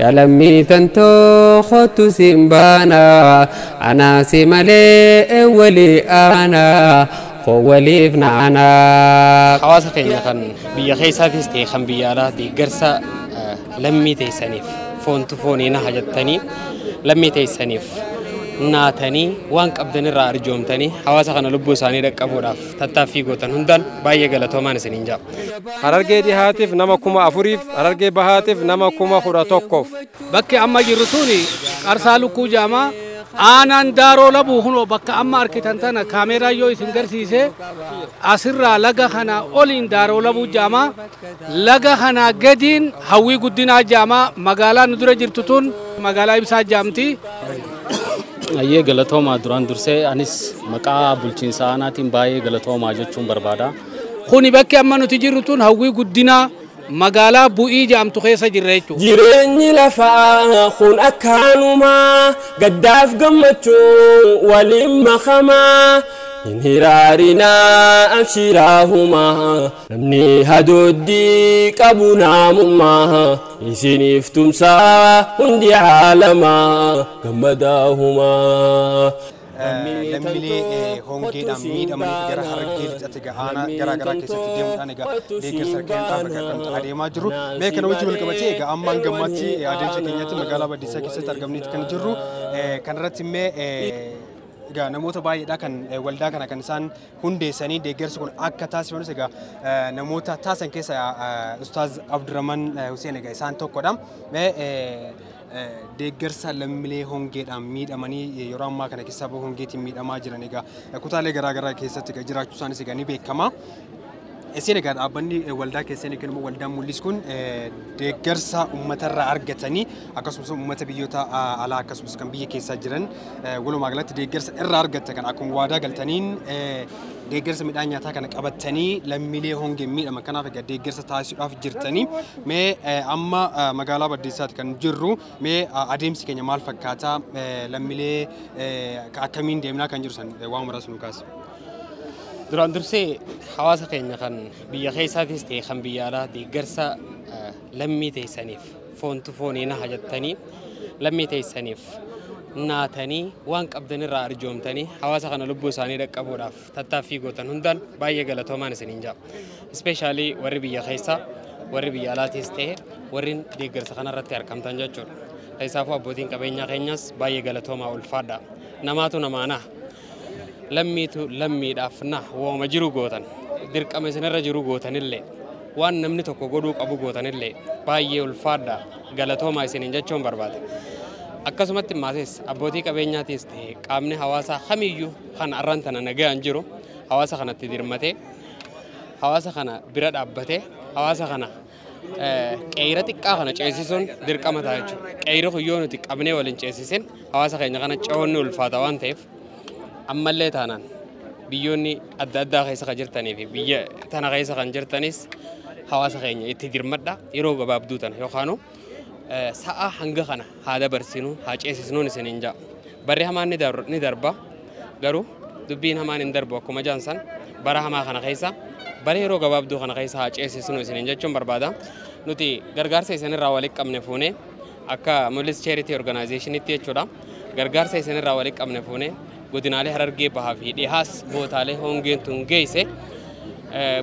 يا لمي تنتو خطو سيمبانا أنا سيمالي ولي أنا ولي فنانا حواسة كينيا كان بيا خيسا تستي خم بيا لا دي جرسا لمي تيسانيف فون تفوني نهجتني لمي تيسانيف ناتني وانك أبدن الرار جومتني حواسة كان لبو ساني رك أبوراف تتافي قوتن هندان باية غلطو ما نسنينجا harargee dhihaatiif nama kuma afuriif harargee bahaatiif nama kuma kudha tokkoof bakki amma jirtuuni qarsaa lukkuu jaamaa aanaan daaroo labuu hunoo bakka amma arkitan tana kaameeraa yoo isin garsiise asirraa laga kana oliin daaroo labuu jaamaa laga kana gadiin hawwii guddinaa jaamaa magaalaa nu dura jirtu tun magaalaa ibsaa jaamti. Ayyee galatoomaa duraan dursee anis maqaa bulchiinsa aanaatiin baay'ee galatoomaa jechuun barbaada. Kuni bakki amma nuti jirru tun hawwii guddinaa magaalaa bu'ii jaamtu keessa jirra jechuudha. Jireenyi lafaa kun akkaanumaa gaddaaf gammachuu waliin makamaa hin hiraarinaa abshiraahumaa namni hadoodii qabu naamummaa isiniif tumsaa hundi haalamaa gammadaahumaa. lammiilee hongeedhaan miidhamanii gara harargee lixatti ga'aana garaa garaa keessatti deemuudhaan egaa deeggarsa keenyaaf kan adeemaa jiru. Mee kana wajjin wal qabatee egaa ammaan gammatti adeemsa keenyatti magaalaa Baddeessaa keessatti argamneeti kan jirru. Kanarratti immoo egaa namoota baay'eedha kan waldaa kana kan isaan hundeessanii deeggarsi kun akka taasifamus egaa namoota taasisan keessa Ustaaz Abdurrahman Hussein egaa isaan tokkodha. Deeggarsa lammiilee hongeedhaan miidhamanii yeroo ammaa kana keessa hongeetiin miidhamaa jiran egaa kutaalee garaa garaa keessatti jiraachuu isaanis egaa ni beekama. Isin egaa dhaabbanni waldaa keessan egaa waldaan mul'is kun deeggarsa uummatarraa argatanii akkasumas uummata biyyoota alaa akkasumas kan biyya keessaa jiran walumaa galatti deeggarsa irraa argatta kan akkuma waadaa galtaniin deeggarsa midhaan nyaataa kana qabatanii lammiilee hongeen miidhaman kanaaf egaa deeggarsa taasisuudhaaf jirtanii mee amma magaalaa Baddeessaatti kan jirru mee adeemsi keenya maal fakkaata lammiilee akkamiin deemnaa kan jiru san waan muraasa nu kaasa. duraan dursee hawaasa keenya kan biyya keessaatis ta'e kan biyya alaa deeggarsa lammii teessaniif foontu foonii na hajattanii lammii teessaniif naatanii waan qabdan irraa arjoomtanii hawaasa kana lubbuu isaanii dhaqqabuudhaaf tattaaffii gootan hundaan baay'ee galatoomaan isiniin jira. Ispeeshaalii warri biyya keessaa warri biyya alaatis ta'e warri deeggarsa kanarratti argamtan jechuudha. Keessaafuu abbootiin qabeenyaa keenyas baay'ee galatoomaa ulfaadha. Namaatu namaana. Lammiitu lammiidhaaf na wooma jiru gootan dirqama isinirra jiru gootanillee waan namni tokko godhuu qabu gootanillee baay'ee ulfaadha galatoomaa isiniin jechuun barbaada. Akkasumatti maatis abbootii qabeenyaatis ta'e qaamni hawaasaa kamiyyuu kan arran tana nagaan jiru hawaasa kanatti dirmatee hawaasa kana bira dhaabbatee hawaasa kana qeeyra xiqqaa kana ceesisuun dirqama ta'a jechuudha. Qeeyri kuyyoo nuti qabnee waliin ceesisin hawaasa keenya kana ce'oonni ulfaata waan ta'eef ammallee taanaan biyyoonni adda addaa keessa kan jirtanii fi biyya tana keessa kan jirtanis hawaasa keenya itti dirmadha yeroo gabaabduu tana yookaan sa'a hanga kana haa dabarsinu haa ceesisnuun isiniin jaa. Barri hamaan ni darba garuu dubbiin hamaan hin darbu akkuma jaansan bara hamaa kana keessa bara yeroo gabaabduu kana keessa haa ceesisnu isiniin jechuun barbaada. Nuti gargaarsa isinirraa walitti qabne fuunee akka Mul'is Charity Organizationitti jechuudha. Gargaarsa isinirraa walitti qabne fuunee godinaalee Harargee bahaa fi dhihaas bootaalee hongeen tun geesse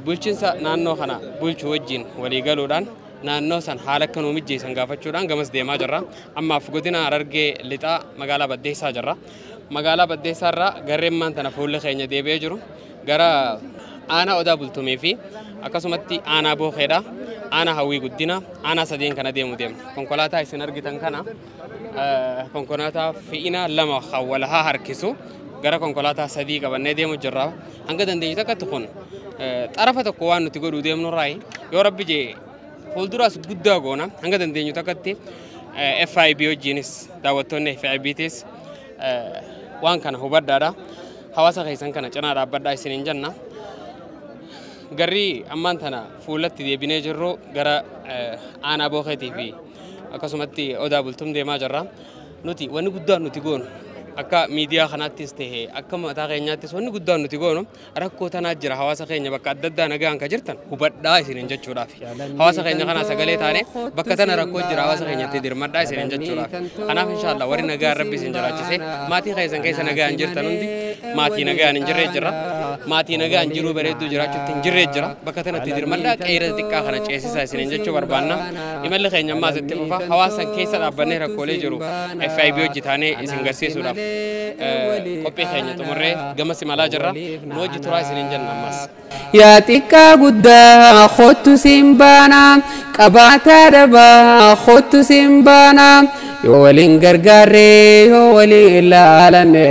bulchiinsa naannoo kana bulchuu wajjin walii galuudhaan naannoo san haala akka nuu mijjeessan gaafachuudhaan gamas deemaa jirra. Ammaaf godina Harargee lixaa magaalaa Baddeessaa jirra. Magaalaa Baddeessaa irraa garreemmaan tana fuullee keenya deebi'ee jiru gara aanaa Odaa Bultumee fi akkasumatti aanaa Bookeedha. Aanaa Hawwii Guddina aanaa sadeen kana deemna. Konkolaataa isin argitan kana konkolaataa fe'ina lama walahaa harkisu gara konkolaataa sadii qabannee deemu jirra. Hanga dandeenyu takkatti kun xarafa tokko waan nuti godhuu deemnu irraa yoo rabbi jee fuulduraas guddaa goona hanga dandeenyu takkatti FIB wajjinis daawwattoonni FIBtis waan kana hubadhaadha. Hawaasa keessan kana cinaa dhaabbadhaa isiniin jenna. Garri ammaan tana fuulatti deebinee jirru gara aanaa Bookeetii fi akkasumatti Odaa Bultum deemaa jirra. Nuti wanni guddaan nuti goonu akka miidiyaa kanaattis ta'e akka mataa keenyaattis wanni guddaan nuti goonu rakkoo tanaa jira hawaasa keenya bakka adda addaa nagaan ka jirtan hubadhaa isiniin jechuudhaaf hawaasa keenya kana sagalee taane bakka tana rakkoo jira hawaasa keenyatti dirmadhaa isiniin jechuudhaaf kanaaf inshallah warri nagaa rabbi isin jiraachise maatii keessan keessa nagaan jirtan hundi maatii nagaan hin jirre jira maatii nagaan jiruu bareedduu jiraachuutti hin jirre jira bakka tanatti dirmadhaa qeera xiqqaa kana ceesisaa isiniin jechuu barbaanna imalli keenya ammaas itti fufa hawaasa keessa dhaabbannee rakkoolee jiru FIB hojjetaanee isin garsiisuudhaaf qophii keenya xumurree gamas imalaa jirra nu hojii turaa isiniin jenna ammas. Yaa xiqqaa guddaa kottu simbaana qabaataa dhabaa kottu simbaana yoo waliin gargaarree yoo waliin ilaalanne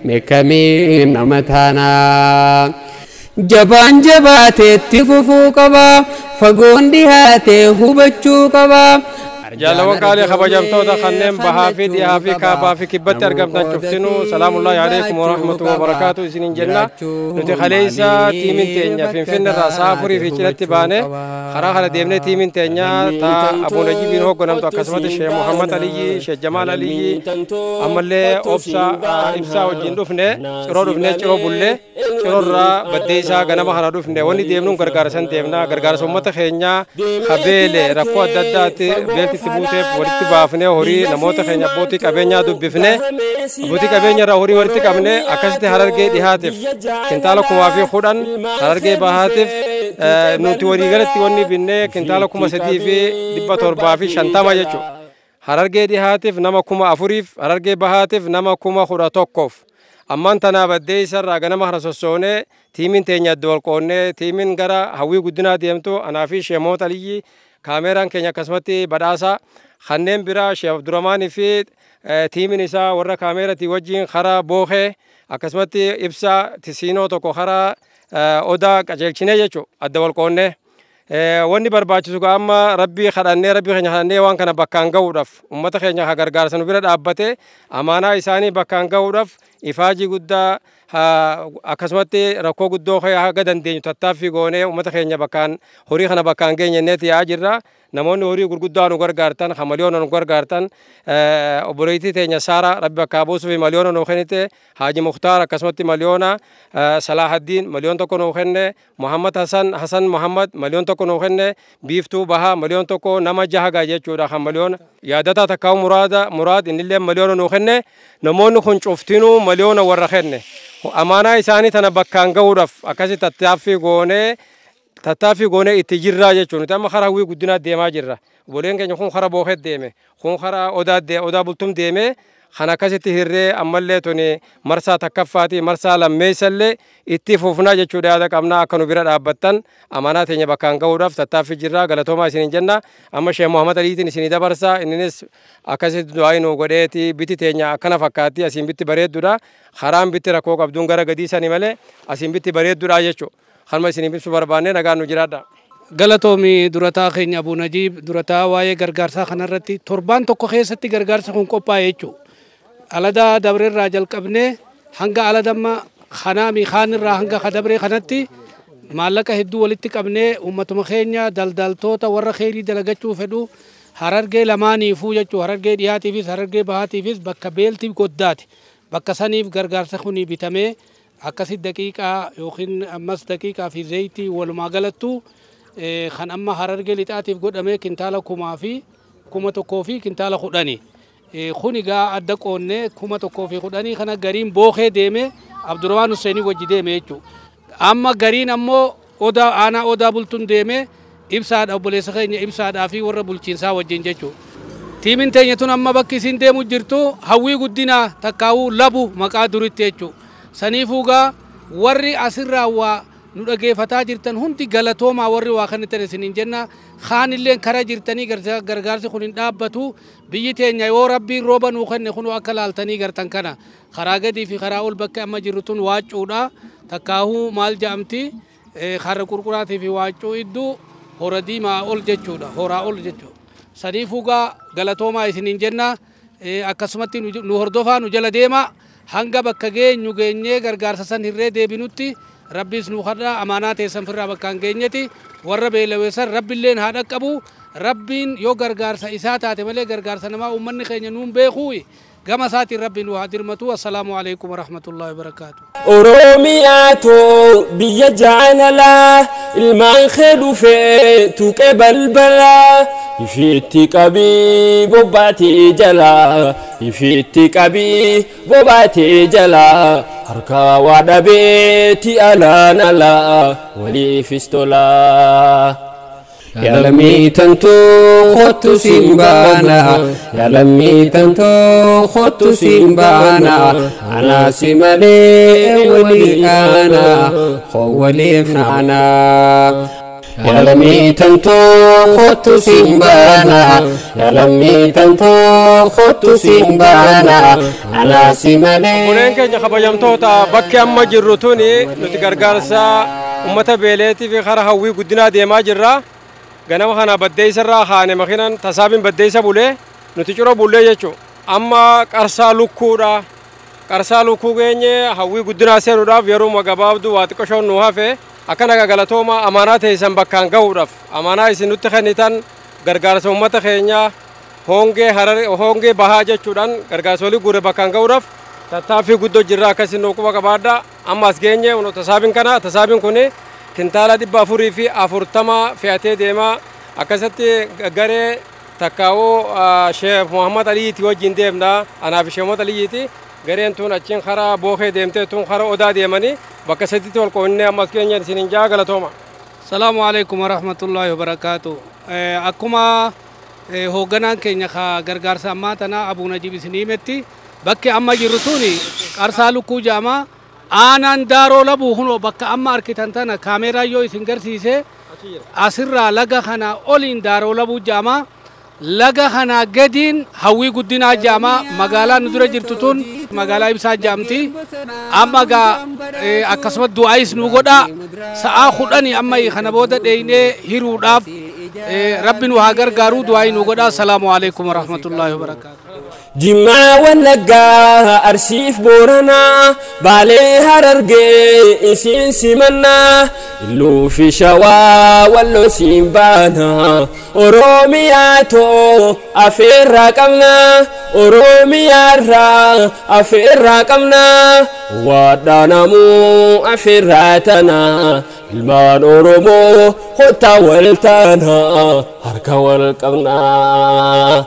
meekamiin nama taanaa. Jabaan jabaateetti fufuu qaba fagoon dhihaatee hubachuu qaba. جالوا قالي خبجمتودا خنم بهافي ديافي كابافي كبت أرجمتنا شفتنو سلام الله عليكم ورحمة الله وبركاته سنين جنة نتي خليسا تيمين تينيا فين الرسافري في كلا تبانة خرا ديمنا تيمين تينيا تا أبو نجيب بن هو كنام تو كسمة الشيخ محمد علي الشيخ جمال علي أمله إبسا وجندوفنه شرودوفنه شروبولله شرورا بديسا غنما خرادوفنه وني ديمنو غرغارسن ديمنا غرغارسو مت خينيا خبيله رفو ددات بيلتي تبوتة ورتي بافنه هوري نموت خينيا بوتي كابينيا دوبفنه بوتي كابينيا راهوري ورتي كابنه أكاسته هررجة دهاتف كنتالو كوافي خودان هررجة بهاتف نوتي وري غلطي وني بينه كنتالو كوما سديفي دبتور بافي شنتا ما يجو هررجة دهاتف نما كوما أفوريف هررجة بهاتف نما كوما خورا توكوف أمان تنا بدي سر راجنا مهرسوسونه تيمين تينيا دول كونه تيمين غرا هوي قدنا ديمتو أنا في شيموت علي كاميران كينيا كسمتي بداسا خنّم برا شيخ عبد الرحمن في تيمين إسا ورا كاميرا توجين خرا بوخه أكسمتي إبسا تسينو توكو خرا أودا كجلشينه يجو الدول كونه واني برباچسو أما ربي خدانه ربي خنّه وان كنا بكانغا ودف أمته خنّه هاغرغار سنو برد أبته أمانة إساني بكانغا ودف إفاجي قدا akkasumatti rakkoo guddoo haga dandeenyu tattaaffii goonee uummata keenya bakkaan horii kana bakkaan geenye neeti yaa jirra namoonni horii gurguddaa nu gargaartan hamaliyoona nu gargaartan obboleettii teenya saara rabbi bakkaa buusuuf maliyoona nu kennite haaji mukhtaar akkasumatti maliyoona salaahaddin maliyoon tokko nu kenne muhammad hasan muhammad maliyoon tokko nu kenne biiftuu baha maliyoon tokko nama jahaga jechuudha hamaliyoona yaadataa takkaa'u muraad innillee maliyoona nu kenne namoonni kun cuftinuu maliyoona warra kenne أمانة إساني تنا بكان جورف أكاسي تتافي غونة إتجرّا يجون تام خرا هوي قدنا ديما جرّا بولين كن يكون خرا بوخد ديمه خون خرا أودا بولتم ديمه خنا كاسي تهرّي أمّل توني مرسا تكفّاتي مرسا لمّيسلّي إتفوفنا يجود هذا كمنا كانوا بيرد أبتّن أمانة تيجي بكان جورف تتافي جرّا غلطوما سنين جنّا أما شيخ محمد علي تني سنيدا برسا إننس أكاسي دعائنو غديتي بيتي تيجي كنا فكاتي أسيم بيتي بريد دودا خرام بيتي ركوك عبدون غرا غديسا نملة أسيم بيتي بريد دودا يجو خلما سنين بيسو بربانة نعانو جرادا galatoomii durataa keenya Abu Najiib durataa waa'ee gargaarsaa kanarratti torbaan tokko keessatti gargaarsa kun qophaa'e jechuudha. Aladaa dabreerraa jalqabnee hanga aladamma kanaami kaanirraa hanga kadabree kanatti maallaqa hedduu walitti qabnee uummatuma keenya daldaltoota warra kheyrii dalagachuu fedhu Harargee lamaaniifuu jechuudha. Harargee dhiyaatiifis Harargee bahaatiifis bakka beeltii goddaati. Bakka saniif gargaarsa kuni bitamee akkasi daqiiqaa yookiin ammas daqiiqaa fi zayitii walumaa galattu kan amma Harargee lixaatiif godhamee kintaala 1,000 fi kintaala 10 kuni gaa adda qoonnee 1,010 kana gariin bookhee deeme Abdurrahman Husseini wajji deeme jechuudha. Amma gariin ammoo aanaa odaa bultuun deeme ibsaadha obboleessa keenya ibsaadhaa fi warra bulchiinsaa wajjin jechuudha. Tiimiin teenya tun amma bakki isin deemu jirtu hawwii guddinaa takkaawuu labu maqaa duritti jechuudha. Saniifuu gaa warri asirraa waa nu dhageeffataa jirtan hundi galatoomaa warri waa kannitan isiniin jenna kaanilleen karaa jirtanii gargaarsi kun hin dhaabbatu biyyi teenya yoo rabbiin rooba nuu kenne kun akka laaltanii gartan kana karaa gadii fi karaa ol bakka amma jirru tun waaccuudha takkaahuu maal jedhamti harra qurquraatii fi waaccuu idduu hora diimaa ol jechuudha horaa ol jechuudha saniifuu gaa galatoomaa isiniin jenna akkasumatti nu hordofaa nu jala deema hanga bakka geenyu geenyee gargaarsa san hirree deebinutti rabbiis nu khadha amaanaa teessan firraa bakkaan geenyeti warra beelaweessan rabbiilleen haa dhaqqabu rabbiin yoo gargaarsa isaa taate malee gargaarsa namaa uummanni keenya nuun beekuuyi gama isaatiin rabbiin waa dirmatu. Assalaamu alaikum warahmatullahi wabarakaatu. Oromiyaato biyya jaalalaa ilmaan kee dhufee tuqee balbalaa ifiitti qabii bobbaatee jalaa ifiitti qabii bobbaatee jalaa harka waa dhabeeti alaan alaa waliifis tolaa. يا لمي تنتو خط سيمبانا يا لمي تنتو خط سيمبانا أنا سيمالي ولي أنا خوالي فنانا يا لمي تنتو خط سيمبانا يا لمي تنتو خط سيمبانا أنا سيمالي ولين كان خبيم توتا بكي أما جرتوني نتقرقرسا أمتا بيليتي في خرا هوي قدنا ديما جرا ganama kana baddeessa irraa kaane makiinaan tasaabiin baddeessa bulee nuti cura bullee jechuudha. Amma qarsaa lukkuu geenye hawwii guddinaa seenuudhaaf yeroo gabaabduu waa xiqqoon nu hafe akkana galatooma amaanaa teessan bakkaan gahuudhaaf amaanaa isin nutti kennitan gargaarsa uummata keenya hongee bahaa jechuudhaan gargaarsa olii guure bakkaan gahuudhaaf tattaaffii guddoo jirra akkasiin nu quba qabaadha. Amma as geenye tasaabiin kun kintaala 440 fe'atee deema akkasatti garee takkaawoo Sheekh Muhammad Aliiti wajjin deemna anaaf Sheekh Muhammad Aliiti gareen tun achiin karaa bookee deemtee tun karaa odaa deemanii bakka sadiitti wal qoonnee ammas keenya isinin jaa galatooma. Salaamu alaikum warahmatullahi wabarakaatu. Akkuma hoogganaan keenya gargaarsa ammaa tana Abuu Najiib isin himetti bakki amma jirru tuni qarsaa lukkuu jaamaa aanaan daaroo labuu hunoo bakka amma arkitan tana kaameeraa yoo isin garsiise asirraa laga kana oliin daaroo labuu jaamaa laga kana gadiin hawwii guddinaa jaamaa magaalaa nu dura jirtu tun magaalaa ibsaa jaamti amma gaa akkasuma du'aayis nu godhaa sa'aa 10 amma kana booda dheeynee hiruudhaaf rabbi nu haa gargaaruu du'aayi nu godhaa. Salaamu alaikum warahmatullahi wabarakaatu. Jimmaa Wallaggaa Arsiif Booranaa Baalee Harargee isin simannaa Illuu fi Shawaa Walloo siin baanaa Oromiyaatoo afeerraa qabnaa Oromiyaarraa afeerraa qabnaa waadhaanamuu afeerraa tanaa ilmaan Oromoo hottaa wal taanaa harka wal qabnaa.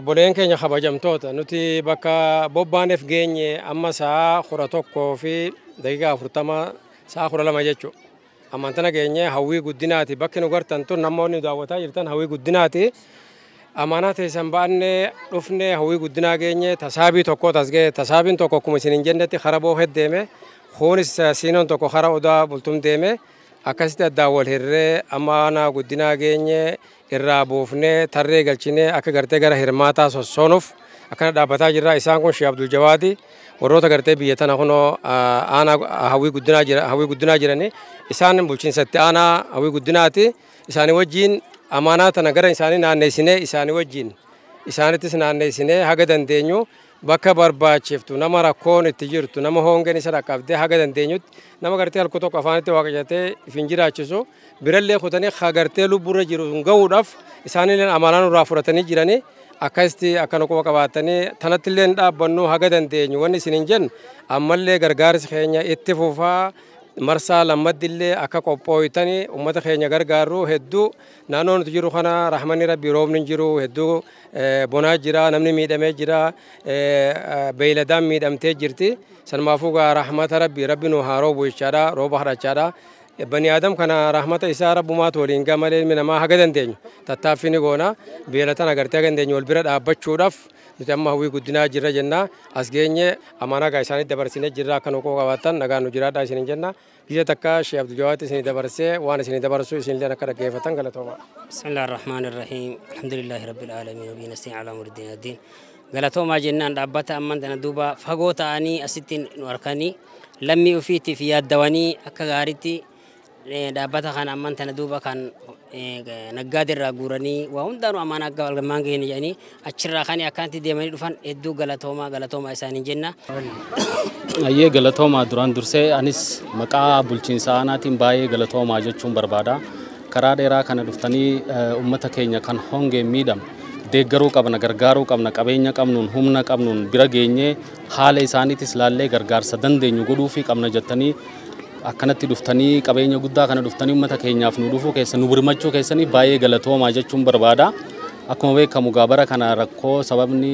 Boleen keenya kabajamtoota nuti bakka bobbaaneef geenye amma sa'a 11 fi daqiiqaa 40 sa'a 12 jechuudha. Ammaan tana geenye hawwii guddinaati bakki nu gartan tun namoonni daawwataa jirtan hawwii guddinaati. Amaanaa teessan baannee dhufnee hawwii guddinaa geenye tasaabii tokko tasgee tasaabiin tokko akkuma isin hin jennetti karaa bookee deeme kunis siinoon tokko karaa odaa bultum deeme akkasitti addaan wal hirree amaanaa guddinaa geenye irraa buufnee tarree galchinee akka gartee gara hirmaataa sossoonuuf akkana dhaabbataa jirra. Isaan kun Sheekh Abdul Jawaadi warroota gartee biyya tana kunoo aanaa hawwii guddinaa jirani isaan bulchiinsatti aanaa hawwii guddinaati. Isaanii wajjin amaanaa tana gara isaanii naanneessinee isaanii wajjin isaanittis naanneessinee haga dandeenyu bakka barbaachiftu nama rakkoon itti jirtu nama hongeen isa dhaqqabdee haga dandeenyutti nama gartee halku tokko afaanitti waaqachatee ifin jiraachisu birallee kutanii hagartee lubburra jiru gahuudhaaf isaanillee amaanaa nurraa fudhatanii jiranii akkasitti akka nu quba qabaatanii tanattillee dhaabbannu haga dandeenyu wanni isin hin jennu ammallee gargaarsi keenya itti fufaa marsaa lammaddillee akka qophooytanii ummata keenya gargaaruu hedduu naannoo nuti jiru kana rahmanni rabbii roobni jiru hedduu bonaa jira namni miidhamee jira beeyladaan miidhamtee jirti sanumaafuu gaa rahmata rabbii nu haa roobu jechaadha rooba hadhachaadha. Bani Adam kana rahmata isaa rabbumaat waliin gamalee namaa haga dandeenyu tattaaffii ni goona beelatan agartee haga dandeenyu wal bira dhaabbachuudhaaf nuti amma hawwii guddinaa jirra jenna as geenye amaanaa gaa isaanitti dabarsinee jirra akka nu qabaatan nagaan nu jiraadha isinin jenna gisa takka Sheekh Abdul Jawaad isinii dabarsee waan isinii dabarsu isinillee akka dhaggeeffatan galatooma. Bismillahir Rahmanir Rahim alhamdulillahi rabbil alamin wa bihi nasta'in ala umuri din galatooma jennaan dhaabbata amman tana duuba fagoo ta'anii asittiin nu arkanii lammii ofiitiif yaaddawanii akka gaariitti dhaabbata kana amman tana duuba kan naggaadirraa guuranii waa hundaanuu amaanaa akka walgamaan keenya jedhanii achirraa kan akkanatti deemanii dhufan hedduu galatoomaa isaanii jenna. Ayyee galatoomaa duraan dursee anis maqaa bulchiinsa aanaatiin baay'ee galatoomaa jechuun barbaada. karaa dheeraa kana dhuftanii uummata keenya kan hongeen miidhame deeggaruu qabna gargaaruu qabna qabeenya qabnuun humna qabnuun bira geenyee haala isaaniitis laallee gargaarsa dandeenyu godhuu fi qabna jettanii akkanatti dhuftanii qabeenya guddaa kana dhuftanii uummata keenyaaf nu dhufuu keessan nu birmachuu keessanii baay'ee galatoomaa jechuun barbaada. Akkuma beekamu gaabara kana rakkoo sababni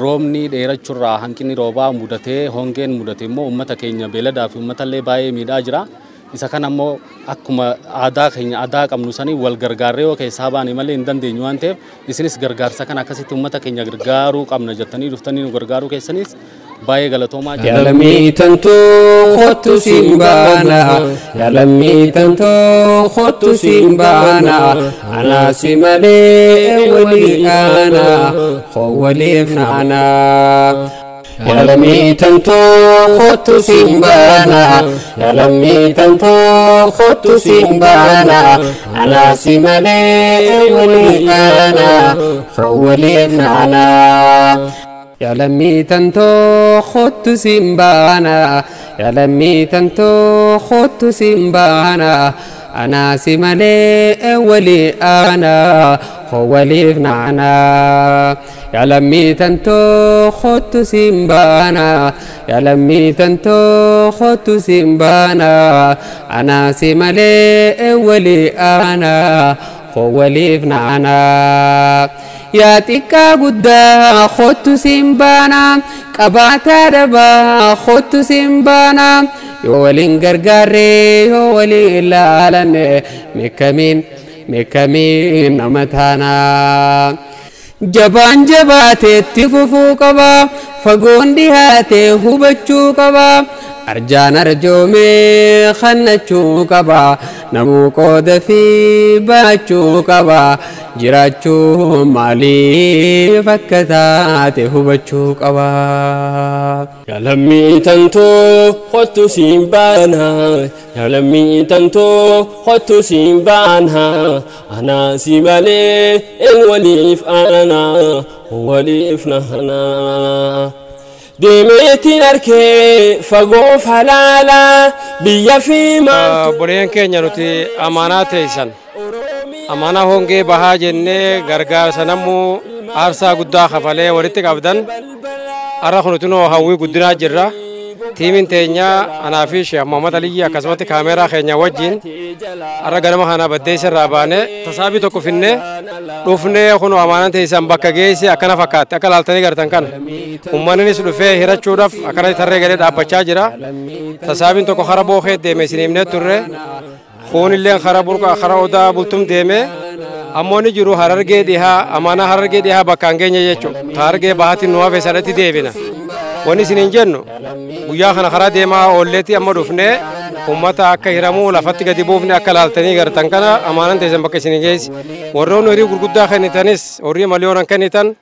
roobni dheerachuurraa hanqinni roobaa mudatee hongeen mudate immoo uummata keenya beeladaa fi uummatallee baay'ee miidhaa jira. Isa kana immoo akkuma aadaa keenya aadaa qabnu sanii wal gargaarree yoo keessaa baane malee hin dandeenyu waan ta'eef isinis gargaarsa kana akkasitti uummata keenya gargaaruu qabna jettanii dhuftanii nu gargaaruu keessanis baay'ee galatoomaa jira. Yaalamii tantoo kottu simbaana yaalamii tantoo kottu simbaana anaasi malee walii ana waliif naana. Yaalamii tantoo kottu simbaana yaalamii tantoo kottu simbaana anaasi malee walii ana waliif naana. Yaalamii tantoo kottu simbaana yaalamii tantoo kottu simbaana anaasi malee walii ana waliif naana. Yaalamii tantoo kottu simbaana yaalamii tantoo kottu simbaana anaasi malee walii ana waliif naana. Yaa xiqqaa guddaa kottu simbaana qabaataa dhabaa kottu simbaana yoo waliin gargaarree yoo waliin ilaalanne meeqamiin nama taana. Jabaan jabaateetti fufuu qaba fagoon dhihaatee hubachuu qaba arjaan arjoomee khannachuu qaba namuu qooda fi baachuu qaba jiraachuu maaliif akka taate hubachuu qaba. Yaalamii tantoo kottu simbaana yaalamii tantoo kottu simbaana anaasi malee waliif ana waliif nahana. Deemeetiin arkee fagoof halaala biyya fi maantu. Boleen keenya nuti amaanaa teessan amaanaa hongee bahaa jennee gargaarsa namuu aarsaa guddaa kafalee walitti qabdan arra kunutunoo hawwii guddinaa jirra. Tiimiin teenya anaa fi Sheekh Muhammad Aliyyi akkasumatti kaameeraa keenya wajjin arra ganama kana baddeessa irraa baane tasaabii tokko finnee dhufnee kunu amaanaan teessan bakka geesse akkana fakkaatti akka laaltanii gartan kana uummannis dhufee hirachuudhaaf akkana tarree galee dhaabbachaa jira. Tasaabiin tokko kara bookee deeme isin himnee turre kuunillee kara burqa kara odaa bultum deeme ammoo ni jiru Harargee dhihaa amaanaa Harargee dhihaa bakkaan geenya jechuudha. Harargee bahaatiin nu hafe sadatti deebina. Wani isiniin jennu guyyaa kana karaa deemaa oolleetti amma dhufnee ummata akka hiramuu lafatti gadi buufne akka laaltanii gartan kana amaanaan teessan bakka isin geessi. Warroonni horii gurguddaa kennitanis horii maliyoonan kennitan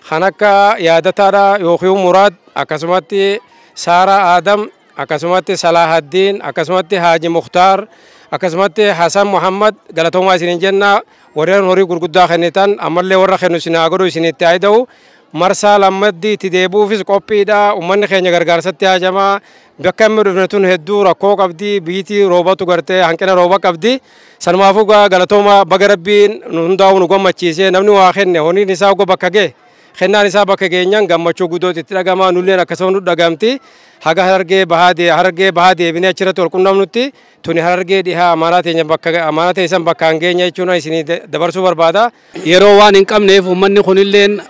kan akka yaadataadha yookiin muraad akkasumatti Saara Adam akkasumatti Salaahaddin akkasumatti Haaji Mukhtaar akkasumatti Hasan Muhammad galatoomaa isiniin jenna. Warreen horii gurguddaa kennitan ammallee warra kennu isin haa godhu isinitti aayida'u. Marsaa lammaddii itti deebuufis qophiidha. Uummanni keenya gargaarsatti haajamaa bakka inni dhufne tun hedduu rakkoo qabdi biitii roobatu gartee hanqina rooba qabdi. Sanumaafuu galatooma baga rabbiin hundaa'u nu gammachiisee namni waa kenne honiin isaa ogo bakka gee kennaan isaa bakka geenyaan gammachuu guddootti itti dhagamaa nulleen akkasuma nu dhagamti. Haga Harargee bahaa deebinee achirratti wal qunnamnutti tuni Harargee dhihaa amaanaa teessan bakkaan geenya jechuun isinii dabarsuu barbaada. Yeroo waan hin qabneef uummanni kunilleen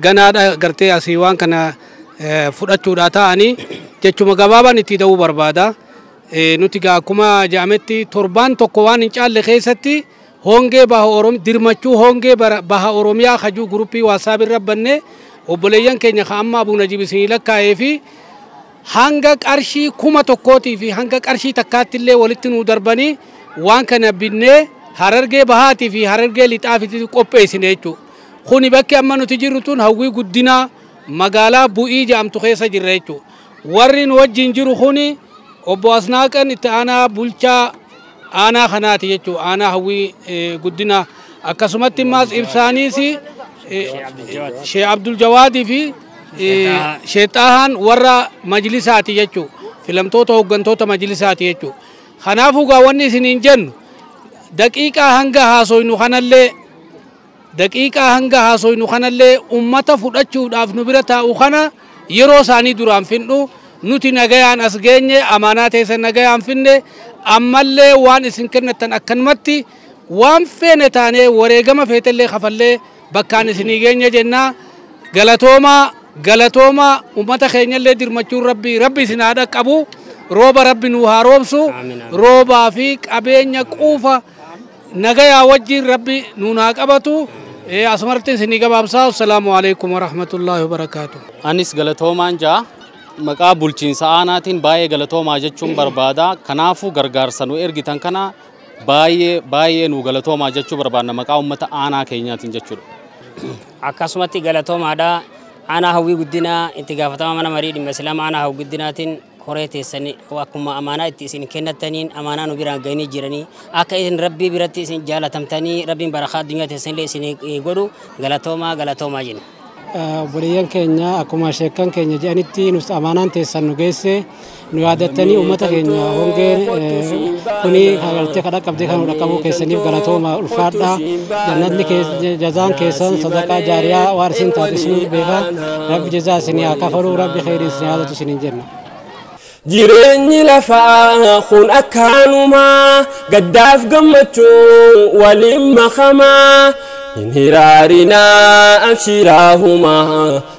ganaadha gartee asii waan kana fudhachuudha ta'anii jechuma gabaabaan itti ta'uu barbaada. Nuti akkuma jedhametti torbaan tokko waan hin caalle keessatti hongee dirmachuu hongee baha Oromiyaa hajuu guruppii waasaab irra banne obboleeyyan keenya kan amma Abuu Najiib isinii lakkaa'ee fi hanga qarshii 1,000 fi hanga qarshii takkaatti illee walitti nu darbanii waan kana binnee Harargee bahaatii fi Harargee lixaafitti qopheessine jechuudha. Kuni bakki amma nuti jirru tun hawwii guddinaa magaalaa bu'ii jedhamtu keessa jirra jechuudha. Warri nu wajjin jiru kuni obbo Asnaaqan itti aanaa bulchaa aanaa kanaati jechuudha. Aanaa hawwii guddinaa akkasumatti immaas ibsaaniis Sheekh Abdul Jawaadii fi Sheexaahaan warra majlisaati jechuudha. Filamtoota hooggantoota majlisaati jechuudha. Kanaafuu wanni isiniin jennu daqiiqaa hanga haasoynu kanallee ummata fudhachuudhaaf nu bira taa'u kana yeroo isaanii duraan finnu nuti nagayaan as geenye amaanaa teessan nagayaan finne ammallee waan isin kennatan akkanumatti waan feene taanee wareegama feetellee kafallee bakkaan isinii geenye jenna galatooma ummata keenyallee dirmachuun rabbi isin haa dhaqqabu rooba rabbi nu haa roobsu roobaa fi qabeenya quufa nagayaa wajjin rabbi nu haa qabatu asumarratti isinii gabaabsaa assalaamu alaikum warahmatullaahi wabarakaatu. Anis galatoomaan jaa maqaa bulchiinsa aanaatiin baay'ee galatoomaa jechuun barbaada. Kanaafuu gargaarsa nu ergitan kana baay'ee nu galatoomaa jechuu barbaadna maqaa uummata aanaa keenyaatiin jechuudha. Akkasumatti galatoomaadha. Aanaa hawwii guddinaa itti gaafatama mana marii dhimma islaama aanaa hawwii guddinaatiin koree teessanii akkuma amaanaa itti isin kennataniin amaanaa nu biraan gahanii jiranii akka isin rabbii biratti isin jaalatamtanii rabbiin barakaa addunyaa teessanillee isin godhu galatoomaa jenna. Obboleeyyan keenya akkuma sheekkan keenya jedhanitti nus amaanaan teessan nu geesse nu yaadattanii uummata keenya hongeen kuni hagaltee kadha qabdee kan dhaqqabuu keessaniif galatooma ulfaadha. Jannatni jazaan keessan sadaqaa jaariyaa waan isin taate isin beeka rabbi jazaa isinii haa kafalu rabbi khayrii isin yaadatu isiniin jenna. Jireenyi lafaa kun akkaanumaa gaddaaf gammachuu waliin makamaa hin hiraarinaa abshiraahumaa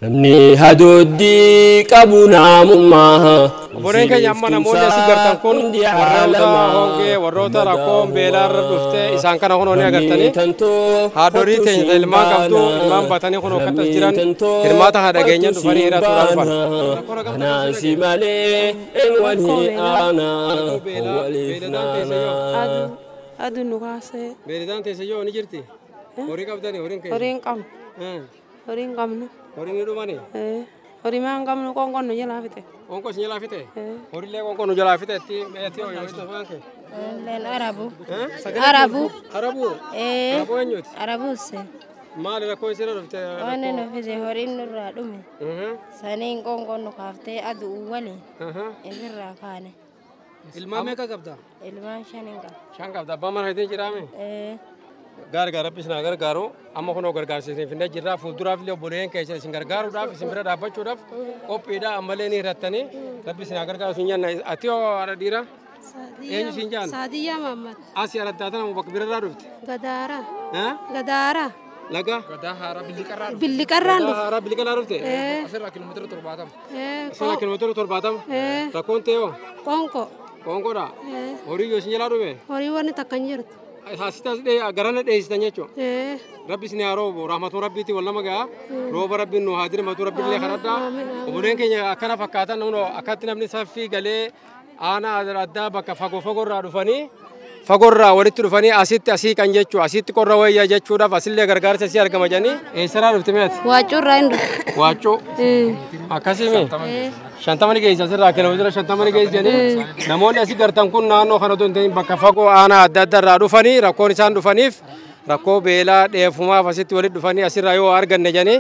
namni hadoodii qabu naamummaa. Obboleen keenya amma namoonni asii gartan kun warroota hongee warroota rakkoon beelaarra dhufte isaan kana kunoo ni agartanii haadhorii teenya ilmaan qabdu ilmaan baatanii kunoo akkas jiran hirmaata haa dhageenyan dhufanii hiraatuudhaan dhufan. Anaasi malee en walii aanaa waliif naanaa. Aduu nu kaasee. Beeladaan teessa yoo ni jirti? Horii qabdanii horiin keessa? Horiin qabnu. Horiin qabnu. Horiin ni dhumanii? Horii maan qabnu qoonqoon nu jalaa fite. Qoonqoo si jalaa fite? Horiilee qoonqoo nu jalaa fite itti meetii hojii hojii tofaan kee? Leen arabu. Arabu? Arabu? Arabu eenyuuti? Arabuusse. Maali rakkoo isirra dhufte? Waan nu fise horiin nurraa dhume. Saniin qoonqoon nu kaaftee aduu waliin. Isirraa kaane. Ilmaan meeqa qabda? Ilmaan shanin qaba. Shan qabda. Abbaan mana keetiin jiraame? Gargaara rabbi isin gargaaru amma kunoo gargaarsiisanii finna jirraa fuulduraaf illee obboleeyyan keessa isin gargaaruudhaaf isin bira dhaabbachuudhaaf qophiidha ammallee ni hirattanii rabbi isin gargaaru isin jenna ati yoo haadha dhiira eenyu isin jaan Saadiyyaa Mahammad asii aladdaatan bakka birarraa dhufte Gadaara laga Billiqarraan dhufte asirraa kiiloomeetira 70 rakkoon ta'e qoonqoodha horii yoo isin jalaa dhume horii wanni takka hin jirtu. Hasitas garana dheessitan jechuudha. Rabbi isin haa roobu rahmatu rabbiitti wal nama ga'a. Rooba rabbiin nu haa dirmatu rabbiin illee kadhadhaa. Obboleen keenya akkana fakkaatan akkatti namni saffii galee aanaa addaa bakka fagoorraa dhufanii fagoorraa walitti dhufanii asitti asii kan jechuudha. Asitti qorra wayyaa jechuudhaaf asillee gargaarsa asii argama jedhanii eessarraa dhufte meeti? Waaccuurraa hin dhufu. Waaccuu? Akkasimi? 50 geessa asirraa kiiloomeetira 50 geessa jedhanii namoonni asii gartan kun naannoo kana otoo hin ta'in bakka fagoo aanaa adda addaarraa dhufanii rakkoon isaan dhufaniif rakkoo beelaa dheefumaaf asitti walitti dhufanii asirraa yoo arganne jedhanii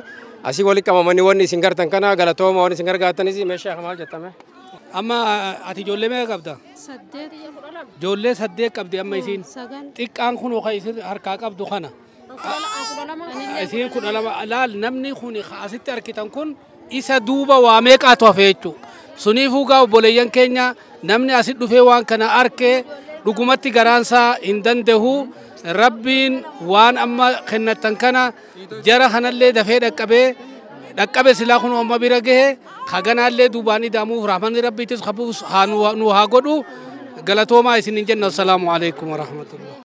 asii walitti qabamanii wanni isin gartan kana galatooma wanni isin gargaartanis meeshaa maal jettame? Amma ati ijoollee meeqa qabda? 8. Ijoollee 8 qabdi amma isiin. Xiqqaan kun kan isin harkaa qabdu kana. Isiin 12 laal namni kun asitti arkitan kun isa duuba waa meeqaatu hafe jechuudha. Suniifuu gaa obboleeyyan keenya namni asit dhufee waan kana arkee dhugumatti garaansaa hin danda'u. Rabbiin waan amma kennatan kana jara kanallee dafee dhaqqabe silaa kun amma bira gahe kaganaallee duubaan idaamuuf rahmanni rabbiitis qabuuf nu haa godhu galatoomaa isinin jenna. Assalaamu alaikum warahmatullah.